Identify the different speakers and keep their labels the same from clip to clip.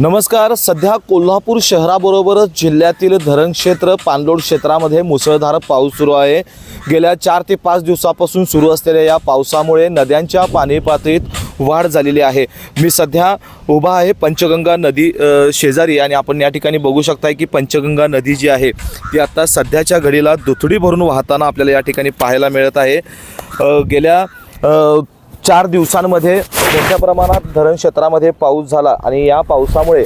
Speaker 1: नमस्कार। सध्या कोल्हापूर शहराबरोबरच जिल्ह्यातील धरण क्षेत्र पाणलोट क्षेत्रामध्ये मुसळधार पाऊस सुरू आहे। गेल्या 4 ते 5 दिवसापासून सुरू असलेल्या या पावसामुळे नद्यांच्या पाणी पातळीत वाढ झालेली आहे। मी सध्या उभा आहे पंचगंगा नदी शेजारी आणि आपण या ठिकाणी बघू शकता की पंचगंगा नदी जी आहे ती आता सध्याच्या घडीला दुथडी भरून वाहताना आपल्याला या ठिकाणी पाहायला मिळत आहे। गेल्या 4 दिवसांमध्ये मोठ्या प्रमाणात धरण क्षेत्रामध्ये पाऊस झाला आणि या पावसामुळे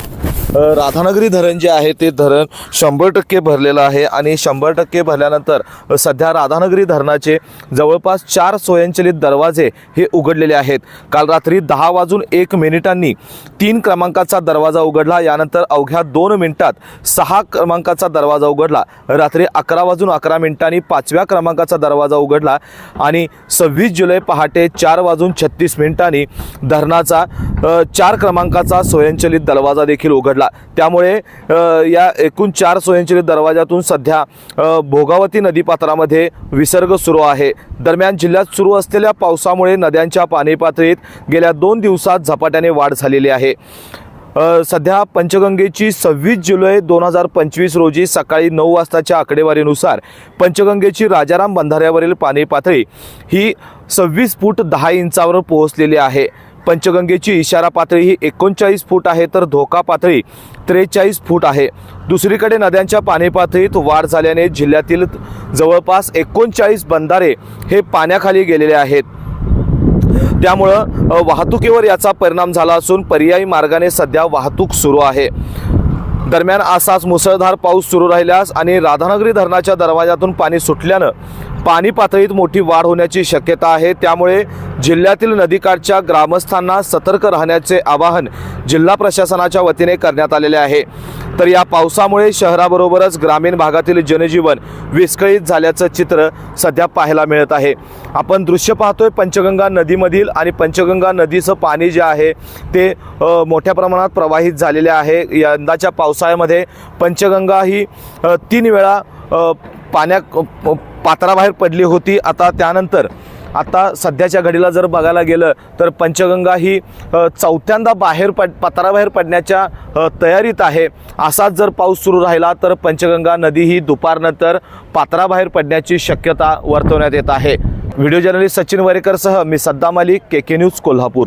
Speaker 1: राधानगरी धरण जे आहे ते धरण 100% भरलेलं आहे आणि 100% भरल्यानंतर सध्या राधानगरी धरणाचे जवळपास 4 स्वयंचलित दरवाजे हे उघडलेले आहेत। काल रात्री 10:01 3 क्रमांकाचा दरवाजा उघडला, यानंतर अवघ्या 2 मिनिटात 6 क्रमांकाचा दरवाजा उघडला। रात्री 11:11 5व्या क्रमांकाचा दरवाजा उघडला आणि 26 जुलै पहाटे 4:36 धरणाचा 4 क्रमांकाचा स्वयंचलित दरवाजा देखील उघडला। त्यामुळे या एकूण 4 स्वयंचलित दरवाजातून सध्या भोगावती नदीपात्रामध्ये विसर्ग सुरू आहे। दरम्यान जिल्ह्यात सुरू असलेल्या पावसामुळे नद्यांच्या पाणी पातळीत गेल्या 2 दिवसात झपाट्याने वाढ झालेली आहे। सध्या पंचगंगेची 26 जुलै 2025 रोजी सकाळी 9 वाजताच्या आकडेवारीनुसार पंचगंगेची राजाराम बंधाऱ्यावरील पाणी पातळी ही 26 फूट 10 इंचावर पोहोचलेली आहे। पंचगंगेची इशारा पातळी ही 39 फूट आहे तर धोका पातळी 43 फूट आहे। दुसरीकडे नद्यांच्या पाणी पातळीत वाढ झाल्याने जिल्ह्यातील जवळपास 39 बंधारे हे पाण्याखाली गेलेले आहेत। त्यामुळे वाहतुकीवर याचा परिणाम झाला असून पर्यायी मार्गाने सध्या वाहतूक सुरू आहे। दरम्यान असाच मुसळधार पाऊस सुरू राहिल्यास आणि राधानगरी धरणाच्या दरवाजातून पाणी सुटल्याने पाणी पातळीत मोठी वाढ होण्याची शक्यता आहे। त्यामुळे जिल्ह्यातील नदीकाठच्या ग्रामस्थांना सतर्क राहण्याचे आवाहन जिल्हा प्रशासनाच्या वतीने करण्यात आलेले आहे। तर या पावसामुळे शहराबरोबरच ग्रामीण भागातील जनजीवन विस्कळीत झाल्याचं चित्र सध्या पाहायला मिळत आहे। आपण दृश्य पाहतोय पंचगंगा नदीमधील आणि पंचगंगा नदीचं पाणी जे आहे ते मोठ्या प्रमाणात प्रवाहित झालेले आहे। यंदाच्या पावसाळ्यामध्ये पंचगंगा ही 3 वेळा पात्राबाहेर पडली होती। त्यानंतर सध्याच्या घडीला जर बघायला गेलं तर पंचगंगा ही 4थ्यांदा पात्राबाहेर पडण्याच्या तयारीत आहे। असाच जर पाऊस सुरू राहिला तर पंचगंगा नदी ही दुपारनंतर पात्राबाहेर पडण्याची शक्यता वर्तवण्यात येत आहे। व्हिडिओ जर्नलिस्ट सचिन वरेकर सह मी सद्दाम अली, KK न्यूज कोल्हापूर।